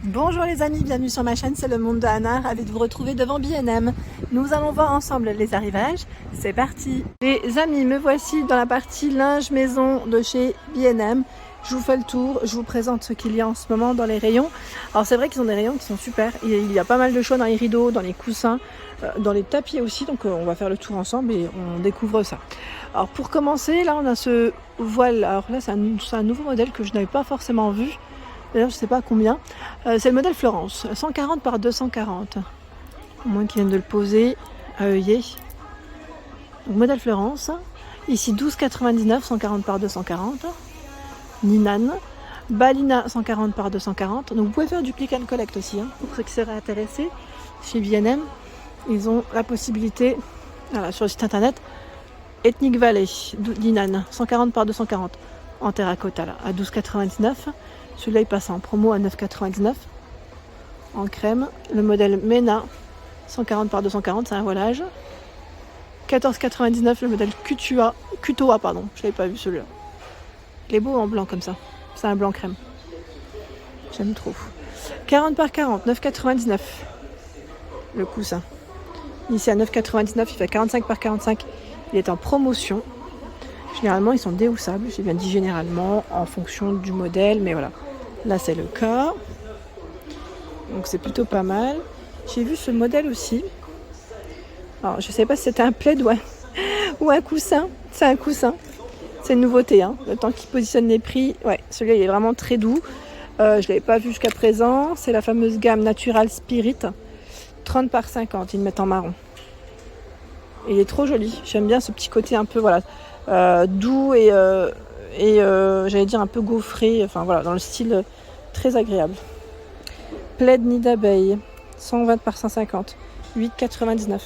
Bonjour les amis, bienvenue sur ma chaîne, c'est le monde de Anna, ravi de vous retrouver devant B&M. Nous allons voir ensemble les arrivages, c'est parti. Les amis, me voici dans la partie linge maison de chez B&M. Je vous fais le tour, je vous présente ce qu'il y a en ce moment dans les rayons. Alors c'est vrai qu'ils ont des rayons qui sont super, il y a pas mal de choix dans les rideaux, dans les coussins, dans les tapis aussi, donc on va faire le tour ensemble et on découvre ça. Alors pour commencer, là on a ce voile, alors là c'est un nouveau modèle que je n'avais pas forcément vu. D'ailleurs, je ne sais pas combien. C'est le modèle Florence, 140 par 240. Au moins qu'ils viennent de le poser à œillet. Donc, modèle Florence. Ici, 12,99, 140 par 240. Ninan. Balina, 140 par 240. Donc, vous pouvez faire du click and collect aussi. Pour ceux qui seraient intéressés, chez B&M, ils ont la possibilité, voilà, sur le site internet, Ethnic Valley, Ninan, 140 par 240. En terracotta, là, à 12,99. Celui-là, il passe en promo à 9,99 en crème. Le modèle Mena, 140 par 240, c'est un voilage. 14,99 le modèle Kutoa, pardon. Je l'avais pas vu celui-là. Il est beau en blanc comme ça. C'est un blanc crème. J'aime trop. 40 par 40, 9,99 le coussin. Ici à 9,99, il fait 45 par 45. Il est en promotion. Généralement, ils sont déhoussables. J'ai bien dit généralement en fonction du modèle, mais voilà. Là, c'est le cas. Donc, c'est plutôt pas mal. J'ai vu ce modèle aussi. Alors, je ne sais pas si c'était un plaid ou un coussin. C'est un coussin. C'est une nouveauté. Le temps qu'ils positionnent les prix. Ouais, celui-là, il est vraiment très doux. Je ne l'avais pas vu jusqu'à présent. C'est la fameuse gamme Natural Spirit. 30 par 50. Ils le mettent en marron. Il est trop joli. J'aime bien ce petit côté un peu doux et j'allais dire un peu gaufré, enfin voilà, dans le style très agréable. Plaid nid d'abeille, 120 par 150, 8,99.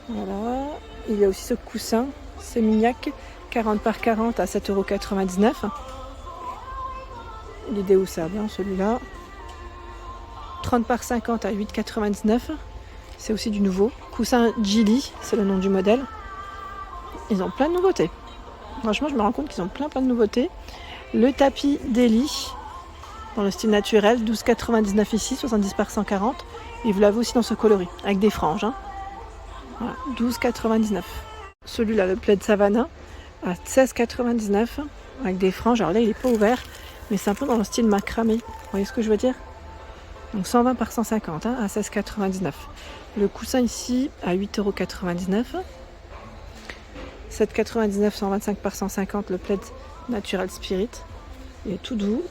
Voilà. Il y a aussi ce coussin, c'est Mignac, 40 par 40 à 7,99 €. Il est déhoussable, celui-là. 30 par 50 à 8,99 €. C'est aussi du nouveau. Coussin Gilly, c'est le nom du modèle. Ils ont plein de nouveautés. Franchement, je me rends compte qu'ils ont plein de nouveautés. Le tapis Deli, dans le style naturel, 12,99 ici, 70 par 140. Et vous l'avez aussi dans ce coloris, avec des franges. Voilà, 12,99. Celui-là, le plaid Savannah, à 16,99, avec des franges. Alors là, il n'est pas ouvert, mais c'est un peu dans le style macramé. Vous voyez ce que je veux dire? Donc 120 par 150, à 16,99. Le coussin ici, à 8,99 €. 7,99, 125 par 150, le plaid Natural Spirit. Il est tout doux.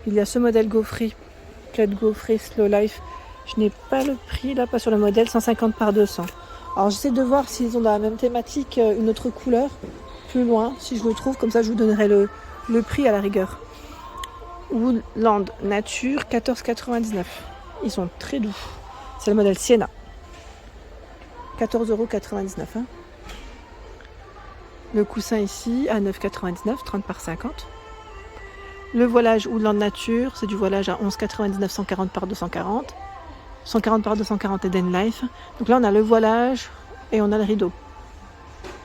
Il y a ce modèle gaufré, plaid gaufré Slow Life. Je n'ai pas le prix là, pas sur le modèle, 150 par 200. Alors j'essaie de voir s'ils ont dans la même thématique une autre couleur, plus loin, si je le trouve, comme ça je vous donnerai le prix à la rigueur. Woodland Nature, 14,99. Ils sont très doux. C'est le modèle Sienna. 14,99 €. Le coussin ici à 9,99, 30 par 50. Le voilage Woodland Nature, c'est du voilage à 11,99, 140 par 240. 140 par 240 Eden Life. Donc là, on a le voilage et on a le rideau.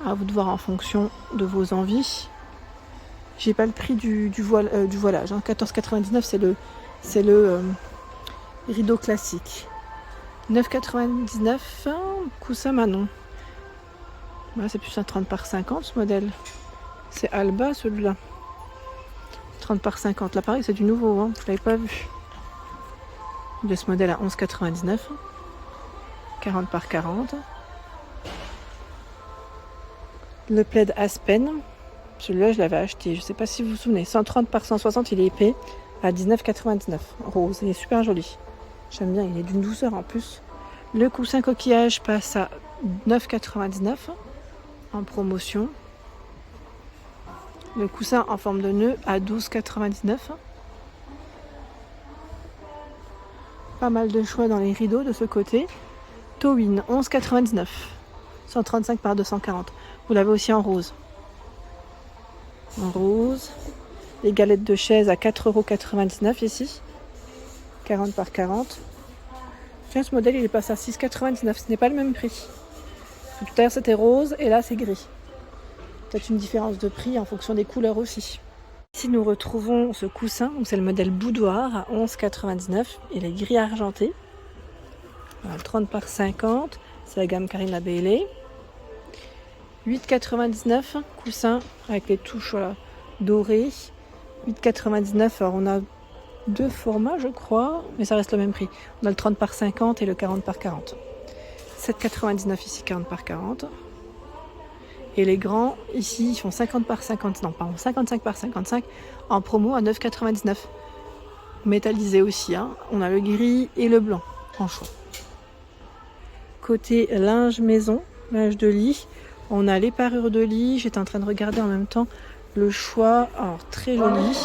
À vous de voir en fonction de vos envies. J'ai pas le prix du voilage. 14,99, c'est le rideau classique. 9,99, coussin Manon. Là, c'est plus un 30 par 50 ce modèle. C'est Alba celui-là. 30 par 50. Là pareil, c'est du nouveau, je ne l'avais pas vu. De ce modèle à 11,99. 40 par 40. Le plaid Aspen. Celui-là, je l'avais acheté. Je ne sais pas si vous vous souvenez. 130 par 160, il est épais. À 19,99. Rose. Il est super joli. J'aime bien. Il est d'une douceur en plus. Le coussin coquillage passe à 9,99. En promotion. Le coussin en forme de nœud à 12,99. Pas mal de choix dans les rideaux de ce côté. Towin, 11,99. 135 par 240. Vous l'avez aussi en rose. En rose. Les galettes de chaise à 4,99 € ici. 40 par 40. Tiens, ce modèle, il est passé à 6,99. Ce n'est pas le même prix. Tout à l'heure, c'était rose et là, c'est gris. Peut-être une différence de prix en fonction des couleurs aussi. Ici, nous retrouvons ce coussin, c'est le modèle boudoir à 11,99 €. Il est gris argenté. Voilà, 30 par 50, c'est la gamme Carina Bailey. 8,99 €, coussin avec les touches dorées. 8,99 €. Alors on a deux formats, je crois, mais ça reste le même prix. On a le 30 par 50 et le 40 par 40. 7,99 € ici, 40 par 40. Et les grands, ici, ils font 50 par 50, non, pardon, 55 par 55 en promo à 9,99 €. Métallisé aussi, hein. On a le gris et le blanc en choix. Côté linge maison, linge de lit, on a les parures de lit. J'étais en train de regarder en même temps le choix. Alors, très joli.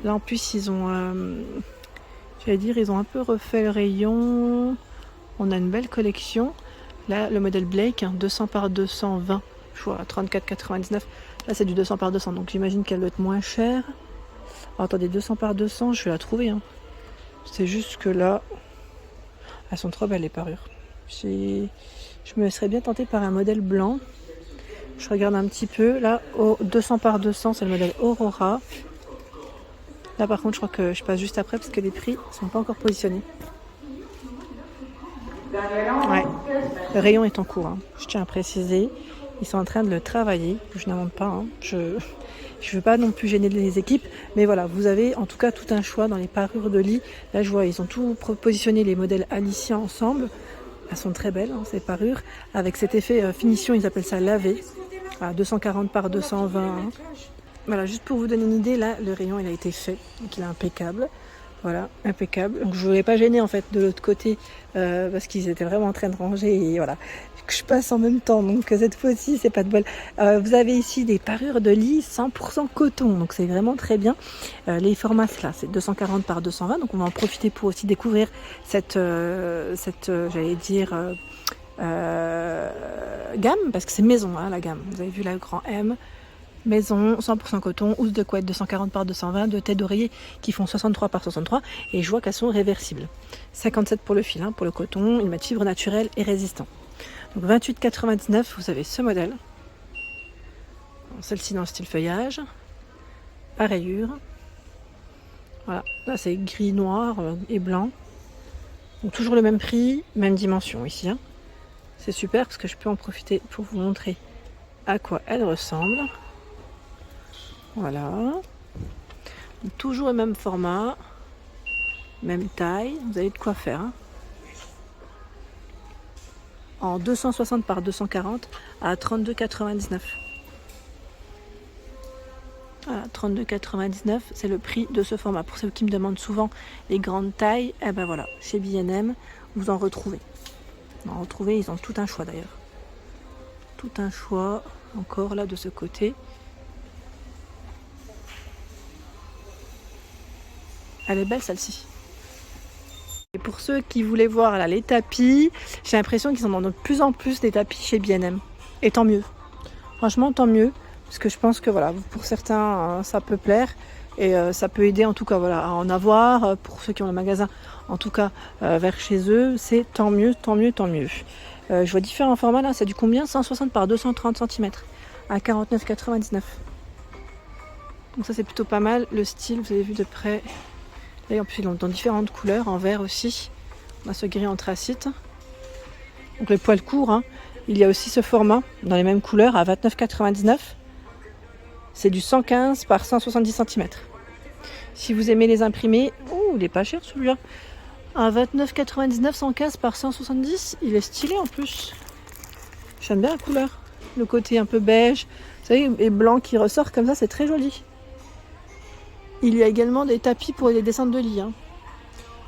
Là, en plus, ils ont, ils ont un peu refait le rayon. On a une belle collection. Là, le modèle Blake, 200 par 220, choix à 34,99 €. Là, c'est du 200 par 200, donc j'imagine qu'elle doit être moins chère. Alors, attendez, 200 par 200, je vais la trouver. Hein. C'est juste que là, elles sont trop belles les parures. Je me serais bien tentée par un modèle blanc. Je regarde un petit peu. Là, au 200 par 200, c'est le modèle Aurora. Là, par contre, je crois que je passe juste après parce que les prix ne sont pas encore positionnés. Ouais, le rayon est en cours. Hein. Je tiens à préciser. Ils sont en train de le travailler. Je n'invente pas. Hein. Je ne veux pas non plus gêner les équipes. Mais voilà, vous avez en tout cas tout un choix dans les parures de lit. Là, je vois, ils ont tout positionné les modèles Alicia ensemble. Elles sont très belles, hein, ces parures. Avec cet effet finition, ils appellent ça lavé. À 240 par 220. Hein. Voilà, juste pour vous donner une idée, là, le rayon, il a été fait. Donc, il est impeccable. Voilà, impeccable. Donc, je ne voulais pas gêner, en fait, de l'autre côté. Parce qu'ils étaient vraiment en train de ranger. Et voilà, je passe en même temps. Donc, cette fois-ci, c'est pas de bol. Vous avez ici des parures de lit 100% coton. Donc, c'est vraiment très bien. Les formats, là, c'est 240 par 220. Donc, on va en profiter pour aussi découvrir cette j'allais dire... gamme, parce que c'est maison, hein, la gamme. Vous avez vu là, le grand M. Maison, 100% coton, housse de couette 240 par 220, deux têtes d'oreiller qui font 63 par 63, et je vois qu'elles sont réversibles. 57 pour le fil, hein, pour le coton, ils mettent fibre naturelle et résistant. Donc 28,99 €, vous avez ce modèle. Celle-ci dans le style feuillage, à rayures. Voilà, là c'est gris, noir et blanc. Donc toujours le même prix, même dimension ici. Hein. C'est super parce que je peux en profiter pour vous montrer à quoi elle ressemble. Voilà. Toujours le même format, même taille. Vous avez de quoi faire. Hein. En 260 par 240 à 32,99 €. Voilà, 32,99 €, c'est le prix de ce format. Pour ceux qui me demandent souvent les grandes tailles, eh ben voilà, chez B&M, vous en retrouvez. Ils ont tout un choix d'ailleurs. Tout un choix, encore là de ce côté. Elle est belle celle-ci. Et pour ceux qui voulaient voir là, les tapis, j'ai l'impression qu'ils en ont de plus en plus des tapis chez B&M. Et tant mieux. Franchement, tant mieux. Parce que je pense que voilà, pour certains, ça peut plaire. Et ça peut aider en tout cas voilà, à en avoir. Pour ceux qui ont le magasin, en tout cas vers chez eux, c'est tant mieux, tant mieux, tant mieux. Je vois différents formats là, c'est du combien? 160 par 230 cm à 49,99 €. Donc ça c'est plutôt pas mal. Le style, vous avez vu de près. Et en plus ils sont dans différentes couleurs, en vert aussi. On a ce gris anthracite. Donc les poils courts, hein. Il y a aussi ce format dans les mêmes couleurs à 29,99 €. C'est du 115 par 170 cm. Si vous aimez les imprimés, oh, il est pas cher celui-là. À 29,99 €, 115 par 170, il est stylé en plus. J'aime bien la couleur. Le côté un peu beige, vous savez, et blanc qui ressort comme ça, c'est très joli. Il y a également des tapis pour les descentes de lit. Hein.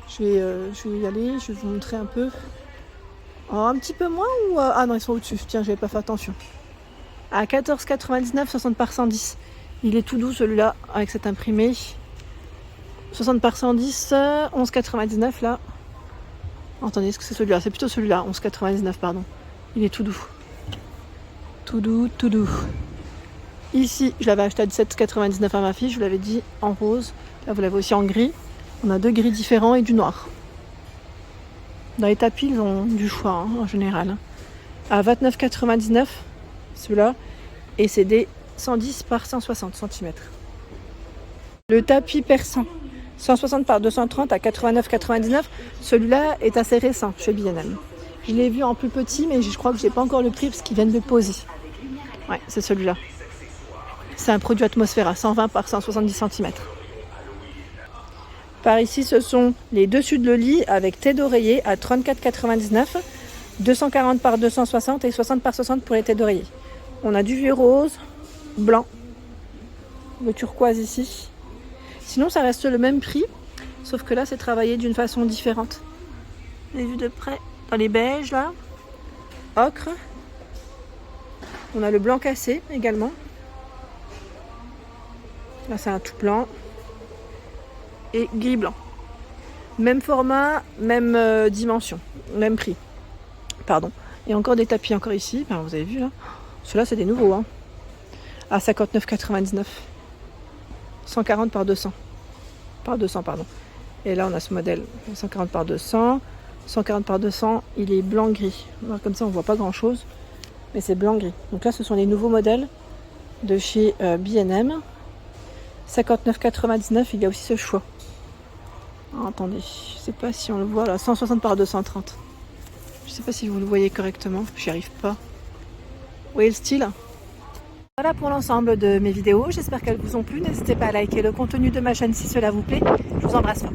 Je vais y aller, je vais vous montrer un peu. Oh, un petit peu moins ou... Ah non, ils sont au-dessus. Tiens, j'avais pas fait attention. À 14,99 €, 60 par 110. Il est tout doux celui-là, avec cet imprimé. 60 par 110, 11,99 € là. Attendez, est-ce que c'est celui-là? C'est plutôt celui-là, 11,99 €, pardon. Il est tout doux. Tout doux, tout doux. Ici, je l'avais acheté à 17,99 € à ma fille, je vous l'avais dit, en rose. Là, vous l'avez aussi en gris. On a deux gris différents et du noir. Dans les tapis, ils ont du choix, hein, en général. À 29,99 €, celui-là. Et c'est des 110 par 160 cm. Le tapis persan, 160 par 230 à 89,99. Celui-là est assez récent chez B&M. Je l'ai vu en plus petit, mais je crois que je n'ai pas encore le prix parce qu'ils viennent de le poser. Ouais, c'est celui-là. C'est un produit Atmosphera, 120 par 170 cm. Par ici, ce sont les dessus de lit avec tête d'oreiller à 34,99. 240 par 260 et 60 par 60 pour les têtes d'oreiller. On a du vieux rose, blanc, le turquoise ici. Sinon, ça reste le même prix, sauf que là, c'est travaillé d'une façon différente. Vous avez vu de près, dans les beiges là, ocre. On a le blanc cassé également. Là, c'est un tout blanc. Et gris blanc. Même format, même dimension, même prix. Pardon. Et encore des tapis encore ici. Enfin, vous avez vu là. Ceux-là, c'est des nouveaux. Hein. À 59,99. 140 par 200. Par 200, pardon. Et là, on a ce modèle. 140 par 200. 140 par 200. Il est blanc-gris. Comme ça, on voit pas grand-chose. Mais c'est blanc-gris. Donc là, ce sont les nouveaux modèles de chez B&M. 59,99. Il y a aussi ce choix. Oh, attendez, je sais pas si on le voit là. 160 par 230. Je sais pas si vous le voyez correctement. J'y arrive pas. Vous voyez le style? Voilà pour l'ensemble de mes vidéos. J'espère qu'elles vous ont plu. N'hésitez pas à liker le contenu de ma chaîne si cela vous plaît. Je vous embrasse fort.